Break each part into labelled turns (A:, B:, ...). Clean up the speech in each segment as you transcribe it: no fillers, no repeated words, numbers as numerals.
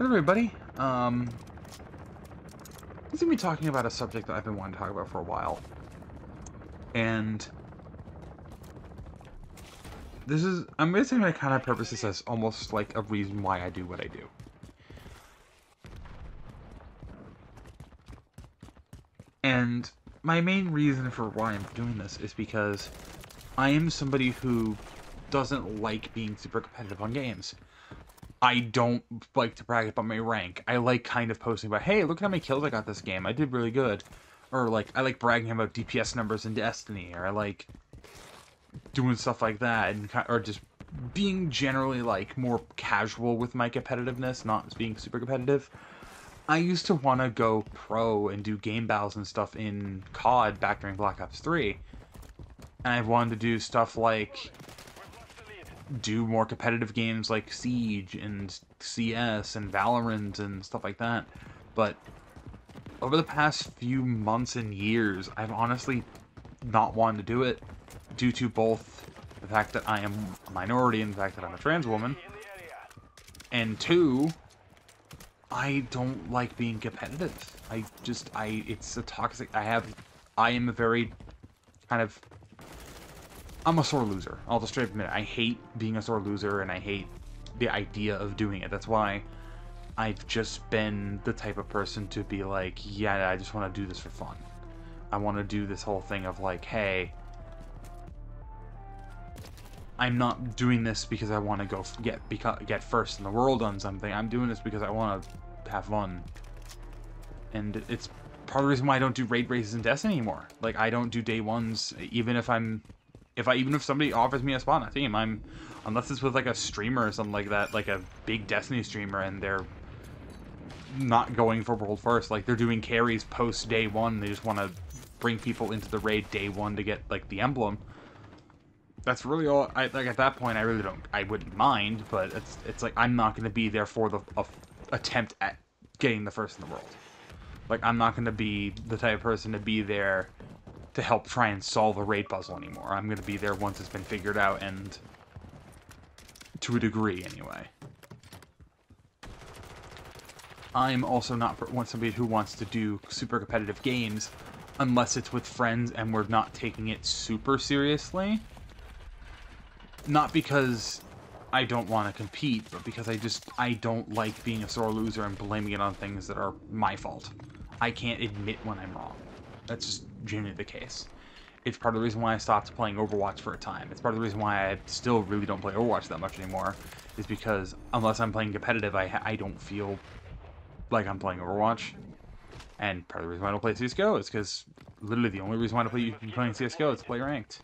A: everybody. I'm gonna be talking about a subject that I've been wanting to talk about for a while. And I'm basically going to kind of purpose this as almost like a reason why I do what I do. And my main reason for why I'm doing this is because I am somebody who doesn't like being super competitive on games. I don't like to brag about my rank. I like kind of posting about, hey, look at how many kills I got this game. I did really good. Or, like, I like bragging about DPS numbers in Destiny. Or I like doing stuff like that. Or just being generally, like, more casual with my competitiveness, not being super competitive. I used to want to go pro and do game battles and stuff in COD back during Black Ops 3. And I wanted to do stuff like do more competitive games like Siege and CS and Valorant and stuff like that. But over the past few months and years, I've honestly not wanted to do it due to both the fact that I am a minority and the fact that I'm a trans woman. And two, I don't like being competitive. It's a toxic, I am a very kind of, I'm a sore loser. I'll just straight up admit it. I hate being a sore loser, and I hate the idea of doing it. That's why I've just been the type of person to be like, yeah, I just want to do this for fun. I want to do this whole thing of like, hey, I'm not doing this because I want to go get first in the world on something. I'm doing this because I want to have fun. And it's part of the reason why I don't do raid races in Destiny anymore. Like, I don't do day ones, even if somebody offers me a spot on a team, unless it's with like a streamer or something like that, like a big Destiny streamer, and they're not going for world first, like they're doing carries post day one, they just want to bring people into the raid day one to get like the emblem. That's really all. Like at that point, I wouldn't mind, but it's like I'm not going to be there for the attempt at getting the first in the world. Like, I'm not going to be the type of person to be there to help try and solve a raid puzzle anymore. I'm going to be there once it's been figured out, and to a degree anyway. I'm also not somebody who wants to do super competitive games unless it's with friends and we're not taking it super seriously. Not because I don't want to compete, but because I don't like being a sore loser and blaming it on things that are my fault. I can't admit when I'm wrong. That's just genuinely the case. It's part of the reason why I stopped playing Overwatch for a time. It's part of the reason why I still really don't play Overwatch that much anymore. Is because unless I'm playing competitive, I don't feel like I'm playing Overwatch. And part of the reason why I don't play CSGO is because literally the only reason why I don't play playing CSGO is to play ranked.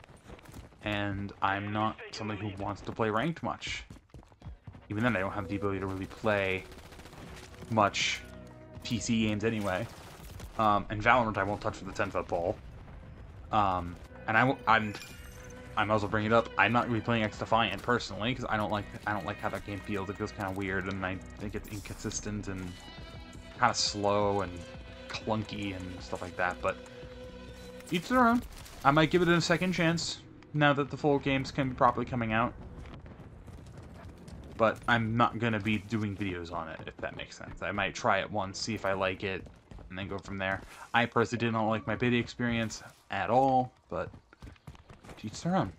A: And I'm not somebody who wants to play ranked much. Even then, I don't have the ability to really play much PC games anyway. And Valorant I won't touch with the 10-foot pole. And I might as well bring it up. I'm not really playing X-Defiant personally because I don't like how that game feels. It feels kind of weird, and I think it's inconsistent and kind of slow and clunky and stuff like that. But each their own. I might give it a second chance now that the full games can be properly coming out. But I'm not gonna be doing videos on it, if that makes sense. I might try it once, see if I like it, and then go from there. I personally did not like my beta experience at all, but to each their own.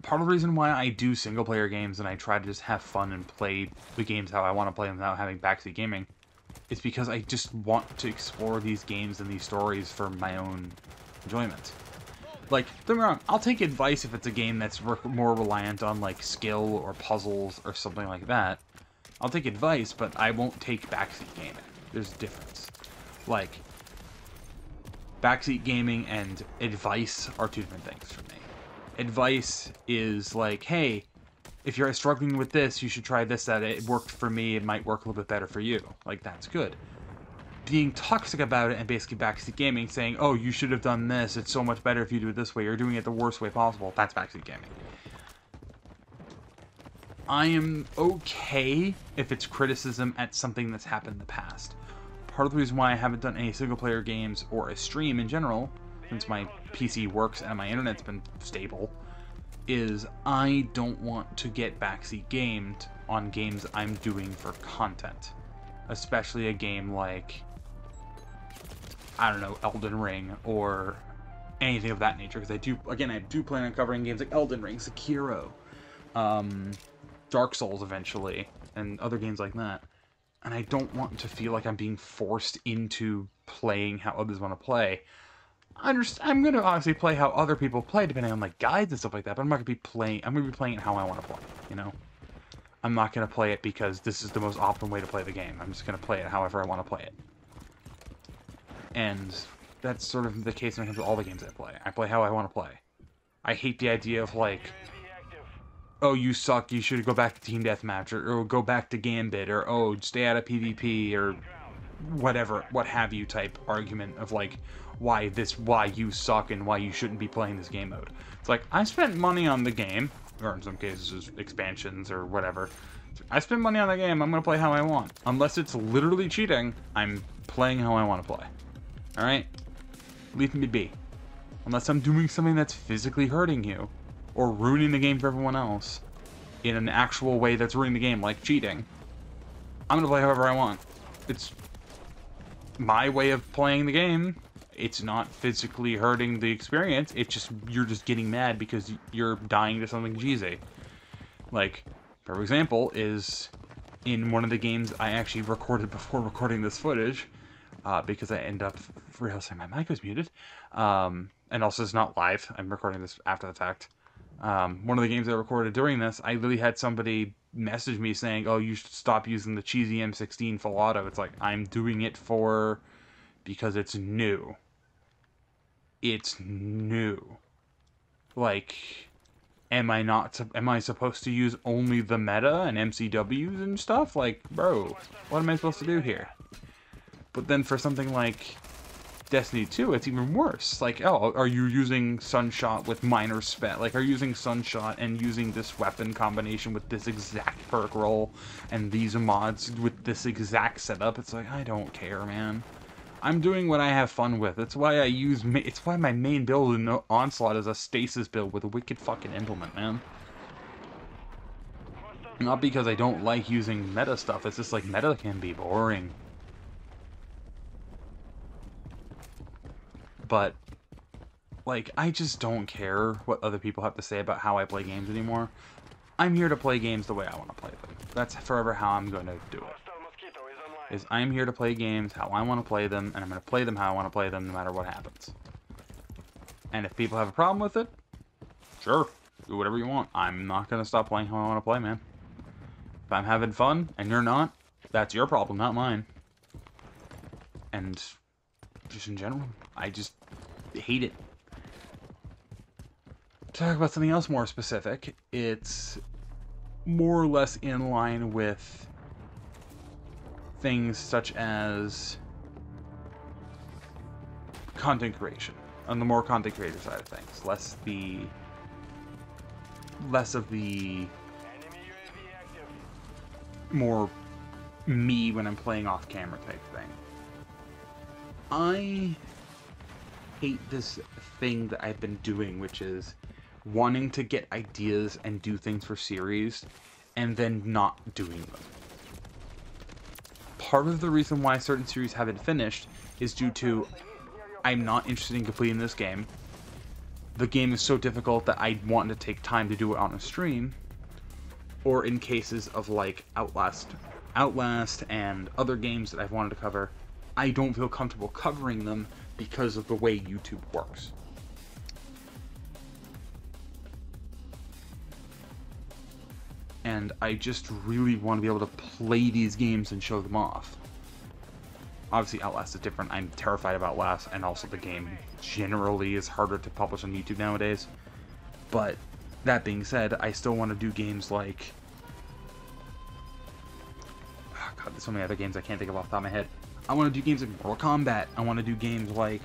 A: Part of the reason why I do single-player games and I try to just have fun and play the games how I want to play them without having backseat gaming is because I just want to explore these games and these stories for my own enjoyment. Like, don't get me wrong, I'll take advice if it's a game that's more reliant on, like, skill or puzzles or something like that. I'll take advice, but I won't take backseat gaming. There's a difference. Like, backseat gaming and advice are two different things for me. Advice is like, hey, if you're struggling with this, you should try this, that it worked for me, it might work a little bit better for you. Like, that's good. Being toxic about it and basically backseat gaming, saying, oh, you should have done this, it's so much better if you do it this way, you're doing it the worst way possible, that's backseat gaming. I am okay if it's criticism at something that's happened in the past. Part of the reason why I haven't done any single-player games or a stream in general, since my PC works and my internet's been stable, is I don't want to get backseat gamed on games I'm doing for content. Especially a game like, I don't know, Elden Ring or anything of that nature. Because I do plan on covering games like Elden Ring, Sekiro, Dark Souls eventually, and other games like that. And I don't want to feel like I'm being forced into playing how others want to play. I'm going to honestly play how other people play, depending on like guides and stuff like that. But I'm not going to be playing. I'm going to be playing it how I want to play. You know, I'm not going to play it because this is the most optimal way to play the game. I'm just going to play it however I want to play it. And that's sort of the case when it comes to all the games I play. I play how I want to play. I hate the idea of like, oh, you suck, you should go back to Team Deathmatch, or go back to Gambit, or oh, stay out of PvP, or whatever, what have you type argument of like, why you suck and why you shouldn't be playing this game mode. It's like, I spent money on the game, or in some cases expansions or whatever. I spent money on the game, I'm going to play how I want. Unless it's literally cheating, I'm playing how I want to play. Alright? Leave me be. Unless I'm doing something that's physically hurting you, or ruining the game for everyone else, in an actual way that's ruining the game, like cheating. I'm gonna play however I want. It's my way of playing the game. It's not physically hurting the experience, it's just, you're just getting mad because you're dying to something cheesy. Like, for example, is in one of the games I actually recorded before recording this footage, because I end up realizing my mic was muted, and also it's not live, I'm recording this after the fact. One of the games I recorded during this, I literally had somebody message me saying, oh, you should stop using the cheesy M16 full auto. It's like, I'm doing it because it's new. It's new. Like, am I supposed to use only the meta and MCWs and stuff? Like, bro, what am I supposed to do here? But then for something like Destiny 2, it's even worse. Like, oh, are you using Sunshot with minor spec? Like, are you using Sunshot and using this weapon combination with this exact perk roll and these mods with this exact setup? It's like, I don't care, man. I'm doing what I have fun with. It's why it's why my main build in Onslaught is a stasis build with a wicked fucking implement, man. Not because I don't like using meta stuff. It's just like meta can be boring. But, like, I just don't care what other people have to say about how I play games anymore. I'm here to play games the way I want to play them. That's forever how I'm going to do it. Is I'm here to play games how I want to play them, and I'm going to play them how I want to play them no matter what happens. And if people have a problem with it, sure, do whatever you want. I'm not going to stop playing how I want to play, man. If I'm having fun, and you're not, that's your problem, not mine. And just in general, I just hate it. To talk about something else more specific, it's more or less in line with things such as content creation, on the more content creator side of things, less of the more me when I'm playing off camera type thing. I hate this thing that I've been doing, which is wanting to get ideas and do things for series and then not doing them. Part of the reason why certain series haven't finished is due to I'm not interested in completing this game. The game is so difficult that I want to take time to do it on a stream, or in cases of like Outlast and other games that I've wanted to cover, I don't feel comfortable covering them because of the way YouTube works. And I just really want to be able to play these games and show them off. Obviously, Outlast is different. I'm terrified of Outlast, and also the game generally is harder to publish on YouTube nowadays. But that being said, I still want to do games like... Oh God, there's so many other games I can't think of off the top of my head. I want to do games like Mortal Kombat. I want to do games like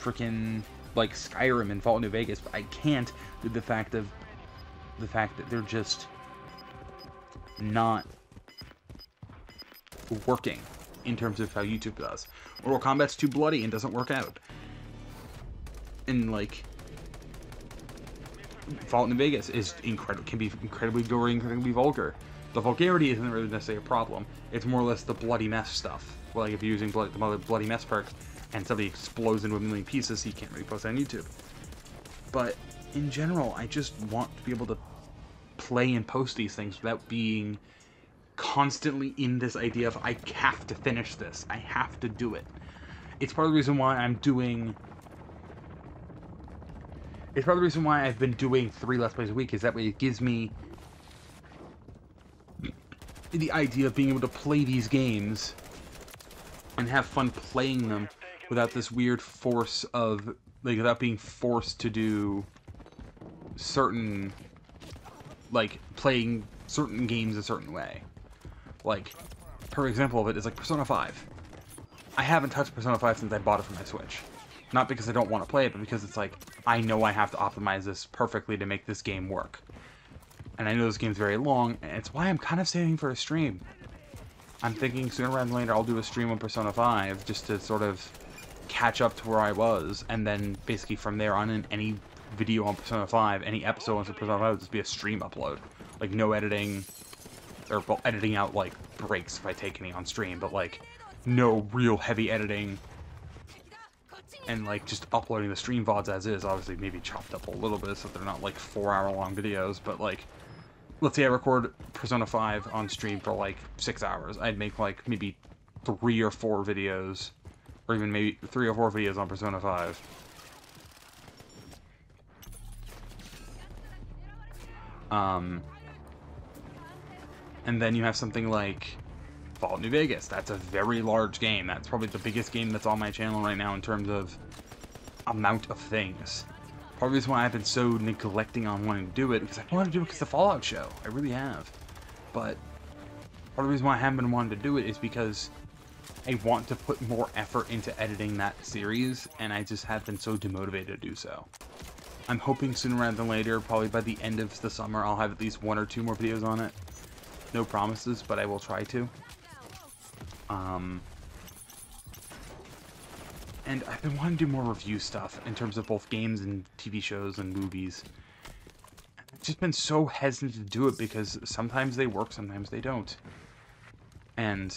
A: freaking like Skyrim and Fallout New Vegas, but I can't due to the fact that they're just not working in terms of how YouTube does. Mortal Kombat's too bloody and doesn't work out. And like Fallout New Vegas is can be incredibly gory, incredibly vulgar. The vulgarity isn't really necessarily a problem. It's more or less the bloody mess stuff. Well, like if you're using the bloody mess perk and somebody explodes into a million pieces, you can't really post that on YouTube. But in general, I just want to be able to play and post these things without being constantly in this idea of I have to finish this. I have to do it. It's part of the reason why I'm doing... It's part of the reason why I've been doing 3 Let's Plays a week, is that way it gives me the idea of being able to play these games and have fun playing them without this weird force of, like, without being forced to do certain, like, playing certain games a certain way. Like, per example of it is like Persona 5. I haven't touched Persona 5 since I bought it for my Switch. Not because I don't want to play it, but because it's like, I know I have to optimize this perfectly to make this game work. And I know this game's very long, and it's why I'm kind of saving for a stream. I'm thinking sooner rather than later I'll do a stream on Persona 5, just to sort of catch up to where I was, and then basically from there on in any video on Persona 5, any episode on Persona 5 will just be a stream upload. Like, no editing, or, well, editing out, like, breaks if I take any on stream, but, like, no real heavy editing, and, like, just uploading the stream VODs as is, obviously maybe chopped up a little bit so they're not, like, 4-hour-long videos, but, like, let's say I record Persona 5 on stream for, like, 6 hours. I'd make, like, maybe 3 or 4 videos, or even maybe 3 or 4 videos on Persona 5. And then you have something like Fallout New Vegas. That's a very large game. That's probably the biggest game that's on my channel right now in terms of amount of things. Part of the reason why I've been so neglecting on wanting to do it, because I wanted to do it because of the Fallout show. I really have. But part of the reason why I haven't been wanting to do it is because I want to put more effort into editing that series, and I just have been so demotivated to do so. I'm hoping sooner rather than later, probably by the end of the summer, I'll have at least 1 or 2 more videos on it. No promises, but I will try to. And I've been wanting to do more review stuff in terms of both games and TV shows and movies. I've just been so hesitant to do it because sometimes they work, sometimes they don't. And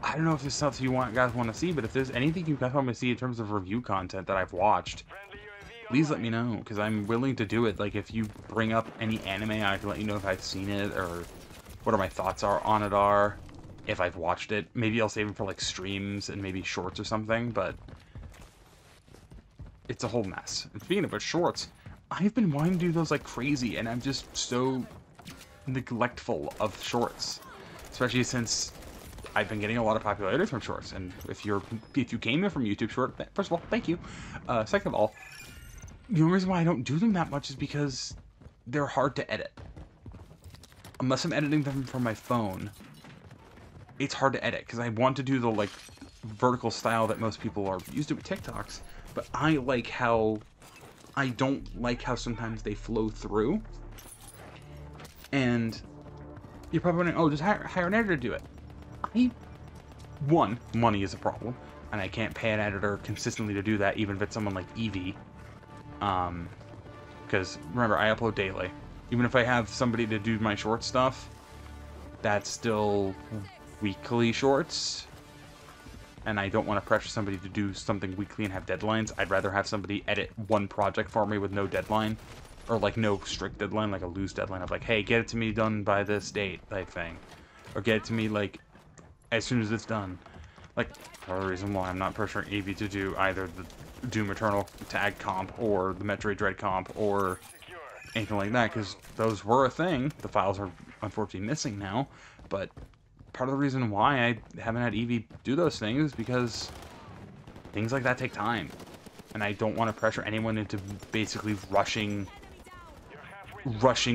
A: I don't know if there's stuff you guys want to see, but if there's anything you guys want me to see in terms of review content that I've watched, please let me know, because I'm willing to do it. Like, if you bring up any anime, I can let you know if I've seen it, or what my thoughts on it are, if I've watched it. Maybe I'll save it for, like, streams and maybe shorts or something, but it's a whole mess. And speaking of which, shorts, I've been wanting to do those like crazy, and I'm just so neglectful of shorts, especially since I've been getting a lot of popularity from shorts. And if you came in from YouTube short, first of all, thank you. Second of all, the only reason why I don't do them that much is because they're hard to edit. Unless I'm editing them from my phone, it's hard to edit, because I want to do the, like, vertical style that most people are used to with TikToks, but I don't like how sometimes they flow through. And you're probably wondering, oh, just hire an editor to do it. One, money is a problem, and I can't pay an editor consistently to do that, even if it's someone like Evie. Because, remember, I upload daily. Even if I have somebody to do my short stuff, that's still weekly shorts. And I don't want to pressure somebody to do something weekly and have deadlines. I'd rather have somebody edit one project for me with no deadline. Or, like, no strict deadline, like a loose deadline of, like, hey, get it to me done by this date, type thing. Or get it to me, like, as soon as it's done. Like, part of the reason why I'm not pressuring Evie to do either the Doom Eternal tag comp or the Metroid Dread comp or anything like that, because those were a thing. The files are unfortunately missing now, but part of the reason why I haven't had Evie do those things is because things like that take time, and I don't want to pressure anyone into basically rushing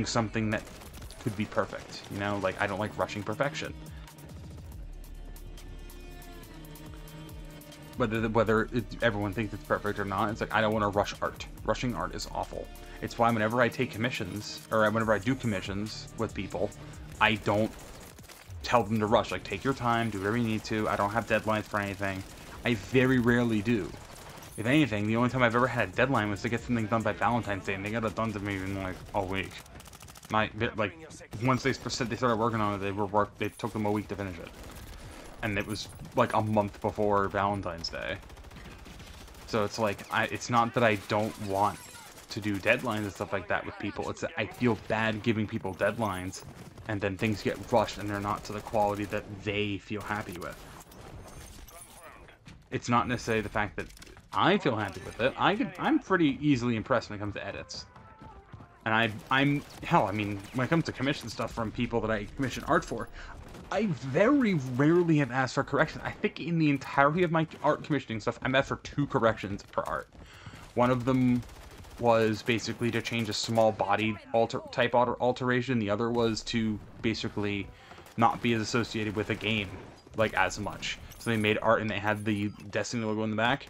A: something that could be perfect, you know? Like, I don't like rushing perfection. Whether everyone thinks it's perfect or not, it's like, I don't want to rush art. Rushing art is awful. It's why whenever I take commissions, or whenever I do commissions with people, I don't tell them to rush. Like, take your time, do whatever you need to. I don't have deadlines for anything. I very rarely do. If anything, the only time I've ever had a deadline was to get something done by Valentine's Day, and they got it done to me in, like, a week. Like, once they said they started working on it, they took them a week to finish it. And it was, like, a month before Valentine's Day. So it's like, it's not that I don't want to do deadlines and stuff like that with people. It's that I feel bad giving people deadlines, and then things get rushed and they're not to the quality that they feel happy with. It's not necessarily the fact that I feel happy with it. I'm pretty easily impressed when it comes to edits. And hell, I mean, when it comes to commission stuff from people that I commission art for, I very rarely have asked for corrections. I think in the entirety of my art commissioning stuff, I'm asked for 2 corrections per art. One of them was basically to change a small body type alteration. The other was to basically not be as associated with a game, like, as much. So they made art and they had the Destiny logo in the back.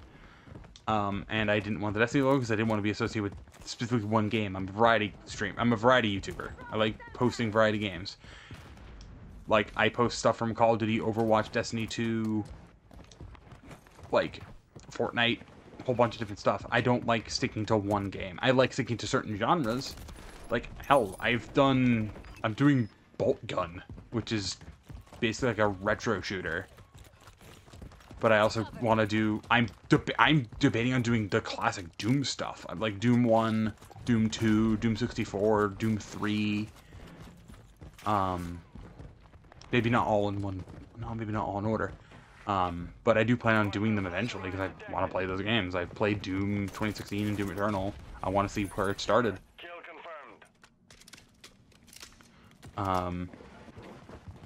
A: And I didn't want the Destiny logo because I didn't want to be associated with specifically one game. I'm a variety YouTuber. I like posting variety games. Like, I post stuff from Call of Duty, Overwatch, Destiny 2, like, Fortnite, a whole bunch of different stuff. I don't like sticking to one game. I like sticking to certain genres. Like, hell, I'm doing Bolt Gun, which is basically like a retro shooter. But I also want to do... I'm debating on doing the classic Doom stuff. Like Doom 1, Doom 2, Doom 64, Doom 3. Maybe not all in one... No, maybe not all in order. But I do plan on doing them eventually, because I want to play those games. I played Doom 2016 and Doom Eternal. I want to see where it started.
B: Kill confirmed.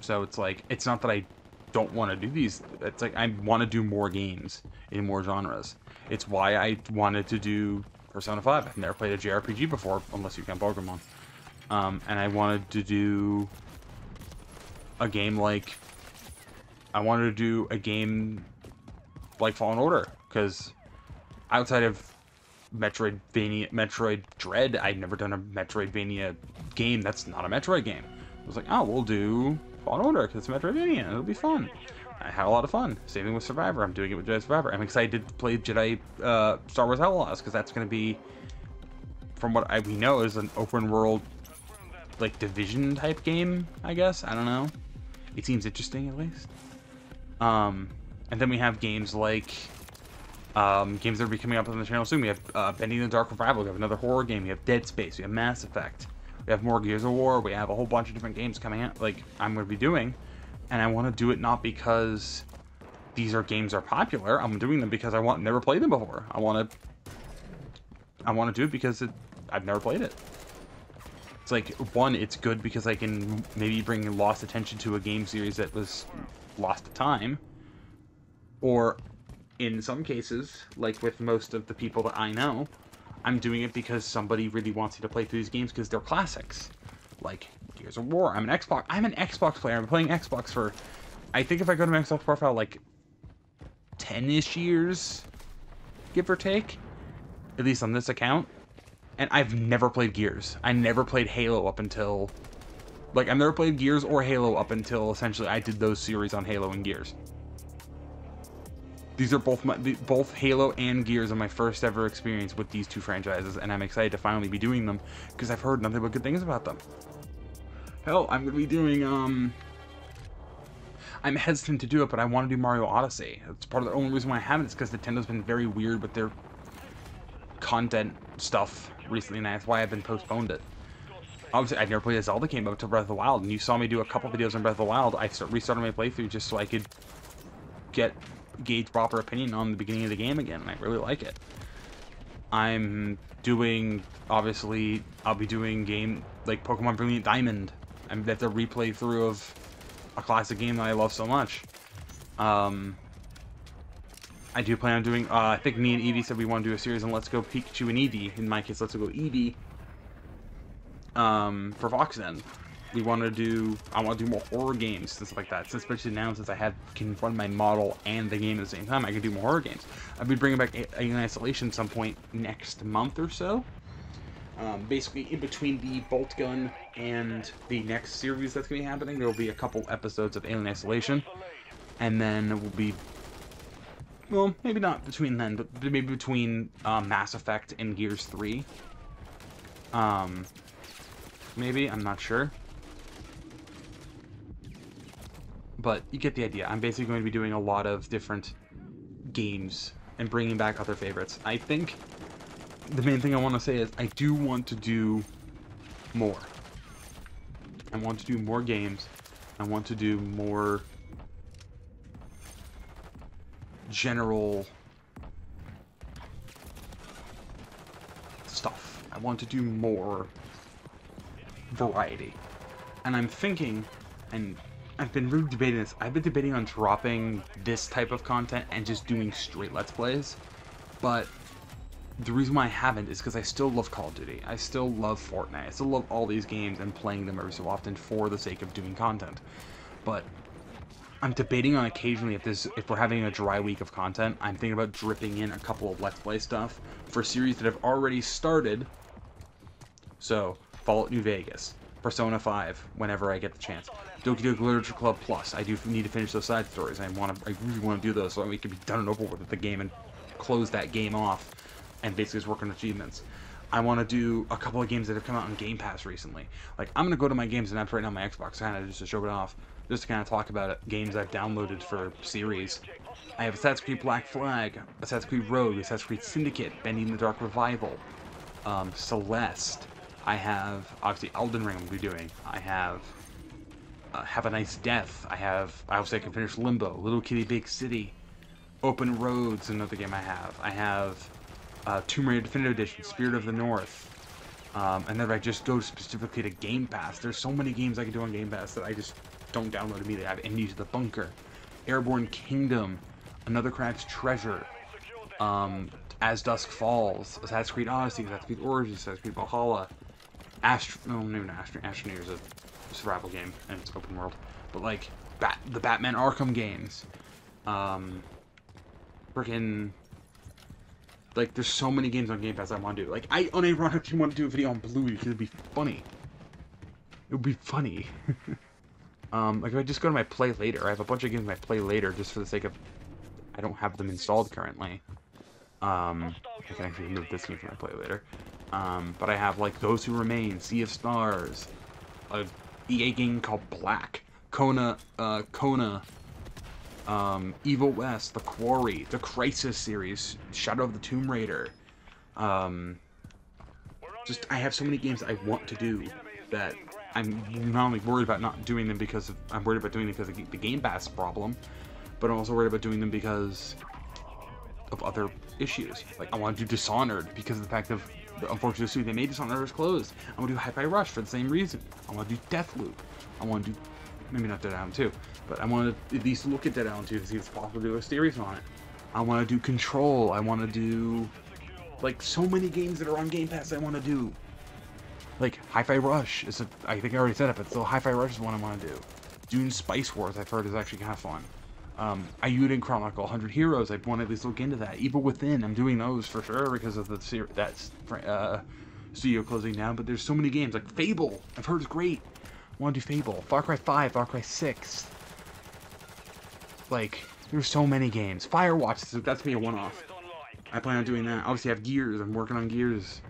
A: So it's like... It's not that I don't want to do these. It's like I want to do more games in more genres. It's why I wanted to do Persona 5. I've never played a JRPG before, unless you count Pokemon. And I wanted to do a game like... I wanted to do a game like Fallen Order, because outside of Metroid Dread, I'd never done a Metroidvania game that's not a Metroid game. I was like, oh, we'll do Fallen Order, because it's Metroidvania, it'll be fun. I had a lot of fun. Same thing with Survivor. I'm doing it with Jedi Survivor. I'm excited to play Jedi Star Wars Outlaws, because that's going to be, from what we know, is an open world, like, Division type game, I guess. I don't know. It seems interesting, at least. And then we have games like games that will be coming up on the channel soon. We have Bending the Dark Revival. We have another horror game. We have Dead Space. We have Mass Effect. We have more Gears of War. We have a whole bunch of different games coming out, like, I'm going to be doing. And I want to do it not because these games are popular. I'm doing them because I never played them before. I want to do it because I've never played it. It's like, one, it's good because I can maybe bring lost attention to a game series that was lost to time. Or, in some cases, like with most of the people that I know, I'm doing it because somebody really wants you to play through these games because they're classics. Like Gears of War. I'm an Xbox player. I'm playing Xbox for, I think if I go to my Xbox profile, like 10-ish years, give or take. At least on this account. And I've never played Gears. I never played Halo up until... Like, I've never played Gears or Halo up until, essentially, I did those series on Halo and Gears. These are both Halo and Gears are my first ever experience with these two franchises, and I'm excited to finally be doing them, because I've heard nothing but good things about them. Hell, I'm going to be doing, I'm hesitant to do it, but I want to do Mario Odyssey. It's part of the only reason why I haven't, is because Nintendo's been very weird with their content stuff recently, and that's why I've been postponed it. Obviously, I'd never played a Zelda game up to Breath of the Wild, and you saw me do a couple videos on Breath of the Wild. I restarted my playthrough just so I could gauge proper opinion on the beginning of the game again, and I really like it. I'm doing, obviously, I'll be doing game like Pokemon Brilliant Diamond. That's a replay through of a classic game that I love so much. I do plan on doing, I think me and Evie said we want to do a series on Let's Go Pikachu and Eevee. In my case, Let's Go Eevee. For Voxen. I want to do more horror games and stuff like that. Especially now, since I can run my model and the game at the same time, I can do more horror games. I'll be bringing back Alien Isolation some point next month or so. Basically, in between the Bolt Gun and the next series that's going to be happening, there will be a couple episodes of Alien Isolation. And then we'll be... Well, maybe not between then, but maybe between Mass Effect and Gears 3. maybe. I'm not sure. But you get the idea. I'm basically going to be doing a lot of different games and bringing back other favorites. I think the main thing I want to say is I do want to do more. I want to do more games. I want to do more general stuff. I want to do more variety. And I'm thinking, and I've been really debating this, I've been debating on dropping this type of content and just doing straight Let's Plays. But the reason why I haven't is because I still love Call of Duty. I still love Fortnite. I still love all these games and playing them every so often for the sake of doing content. But I'm debating on occasionally if we're having a dry week of content, I'm thinking about dripping in a couple of Let's Play stuff for series that have already started. So, Fallout New Vegas, Persona 5, whenever I get the chance. Doki Doki Literature Club Plus, I do need to finish those side stories. I really want to do those so that we can be done and over with the game and close that game off and basically just work on achievements. I want to do a couple of games that have come out on Game Pass recently. Like, I'm going to go to my games and apps right now on my Xbox, kind of just to show it off. Just to kind of talk about it. Games I've downloaded for series. I have Assassin's Creed Black Flag, Assassin's Creed Rogue, Assassin's Creed Syndicate, Bending the Dark Revival, Celeste. I have, obviously, Elden Ring I'm going to be doing. I have Have a Nice Death. I obviously I can finish Limbo, Little Kitty Big City, Open Roads, another game I have. I have Tomb Raider Definitive Edition, Spirit of the North. And then I just go specifically to Game Pass. There's so many games I can do on Game Pass that I just don't download immediately. I have Enemy to the Bunker, Airborne Kingdom, Another Crab's Treasure, As Dusk Falls, Assassin's Creed Odyssey, Assassin's Creed Origins, Assassin's Creed Valhalla, Astroneer is a survival game and it's open world, but like the Batman Arkham games, freaking. Like, there's so many games on Game Pass I want to do. Like, I unironically want to do a video on Bluey because it'd be funny. It would be funny. Like, if I just go to my play later, I have a bunch of games I play later just for the sake of... I don't have them installed currently. I can actually remove this game from my play later. But I have, like, Those Who Remain, Sea of Stars, a EA game called Black, Kona, Evil West, The Quarry, the Crisis series, Shadow of the Tomb Raider. Just, I have so many games I want to do that I'm not only worried about not doing them because of, I'm worried about doing them because of the Game Pass problem, but I'm also worried about doing them because of other issues. Like, I want to do Dishonored because of the fact of the unfortunate suit they made Dishonored is closed. I want to do Hi-Fi Rush for the same reason. I want to do Deathloop. I want to do, maybe not Dead Island 2, but I want to at least look at Dead Island 2 to see if it's possible to do a series on it. I want to do Control. I want to do, like, so many games that are on Game Pass I want to do. Like, Hi-Fi Rush is I think I already said it, but still Hi-Fi Rush is one I want to do. Dune Spice Wars I've heard is actually kind of fun. Ayuden Chronicle, 100 Heroes, I want to at least look into that. Evil Within, I'm doing those for sure because of the studio closing down, but there's so many games. Like Fable, I've heard is great. I want to do Fable. Far Cry 5, Far Cry 6. Like, there's so many games. Firewatch, so that's going to be a one-off. I plan on doing that. Obviously I have Gears, I'm working on Gears.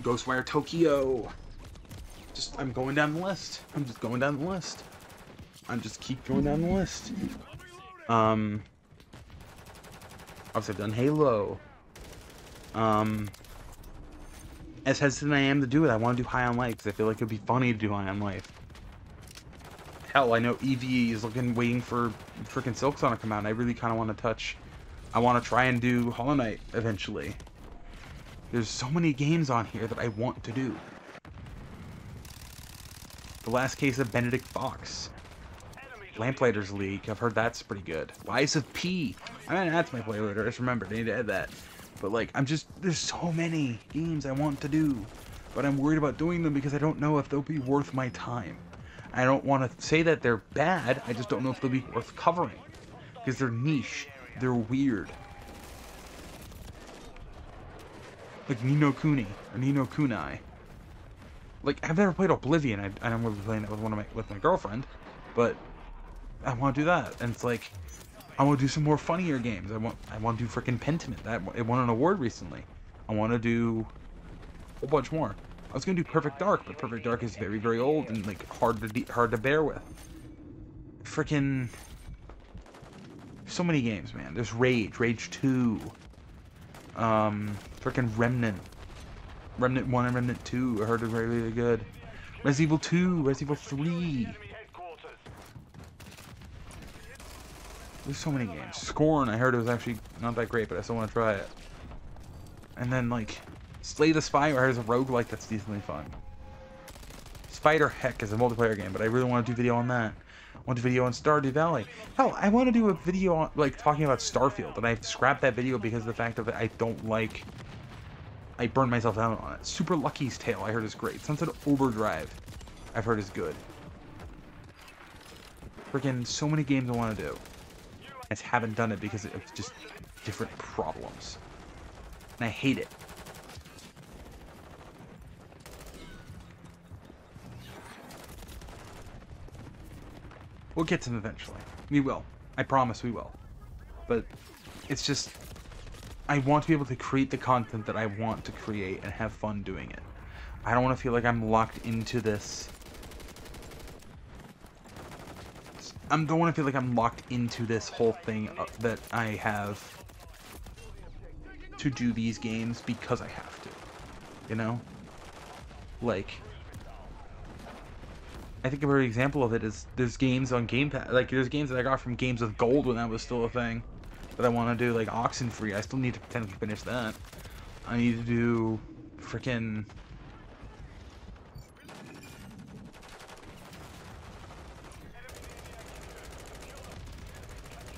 A: Ghostwire Tokyo. Just, I'm going down the list. I'm just going down the list. I'm just keep going down the list. Obviously I've done Halo. As hesitant I am to do it, I want to do High on Life because I feel like it'd be funny to do High on Life. Hell, I know EVE is waiting for freaking Silksong to come out, and I really kind of want to touch. I want to try and do Hollow Knight eventually. There's so many games on here that I want to do. The Last Case of Benedict Fox. Lamplighters League, I've heard that's pretty good. Lies of P. I mean, that's my play later, I just remembered, I need to add that. But like, there's so many games I want to do. But I'm worried about doing them because I don't know if they'll be worth my time. I don't want to say that they're bad, I just don't know if they'll be worth covering. Because they're niche, they're weird. Like Ni no Kuni, or Ni no Kunai. Like, I've never played Oblivion, I'm going to be playing it with my girlfriend, but I want to do that, and it's like, I want to do some more funnier games. I want to do freaking Pentiment. It won an award recently. I want to do whole bunch more. I was gonna do Perfect Dark, but Perfect Dark is very, very old and like hard to bear with. Freaking so many games, man. There's Rage 2, freaking Remnant 1 and Remnant 2. I heard are very, very good. Resident Evil 2, Resident Evil 3. There's so many games. Scorn, I heard it was actually not that great, but I still want to try it. And then, like, Slay the Spire, I heard is a roguelike that's decently fun. Spider Heck is a multiplayer game, but I really want to do video on that. I want to do video on Stardew Valley. Hell, I want to do a video on, like, talking about Starfield, and I scrapped that video because of the fact that I don't like... I burned myself out on it. Super Lucky's Tale, I heard is great. Sunset Overdrive, I've heard is good. Freaking so many games I want to do. I just haven't done it because of just different problems. And I hate it. We'll get to them eventually. We will. I promise we will. But it's just... I want to be able to create the content that I want to create and have fun doing it. I don't want to feel like I'm locked into this... I don't want to feel like I'm locked into this whole thing that I have to do these games because I have to. You know? Like... I think a very example of it is there's games on Game Pass, like there's games that I got from Games with Gold when that was still a thing that I want to do, like Oxenfree. I still need to technically finish that. I need to do frickin'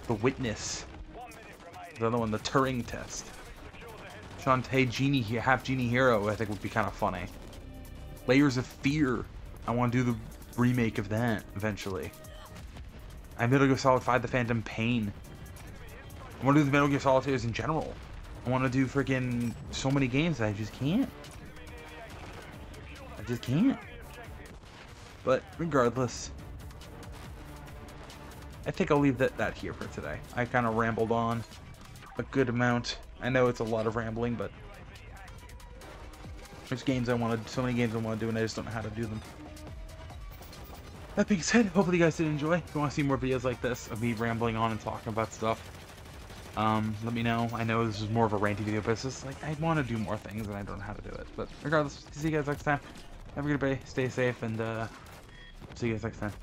A: The Witness. The other one, the Turing Test. Shantae Genie, half Genie Hero, I think would be kind of funny. Layers of Fear. I want to do the remake of that eventually. I have Metal Gear Solid 5: The Phantom Pain. I want to do the Metal Gear Solid series in general. I want to do freaking so many games that I just can't. I just can't. But regardless, I think I'll leave that here for today. I kind of rambled on a good amount. I know it's a lot of rambling, but there's games I want to, so many games I want to do, and I just don't know how to do them. That being said, hopefully you guys did enjoy. If you want to see more videos like this of me rambling on and talking about stuff, let me know. I know this is more of a ranty video, but it's just like I want to do more things and I don't know how to do it. But regardless, see you guys next time. Have a good day, stay safe, and see you guys next time.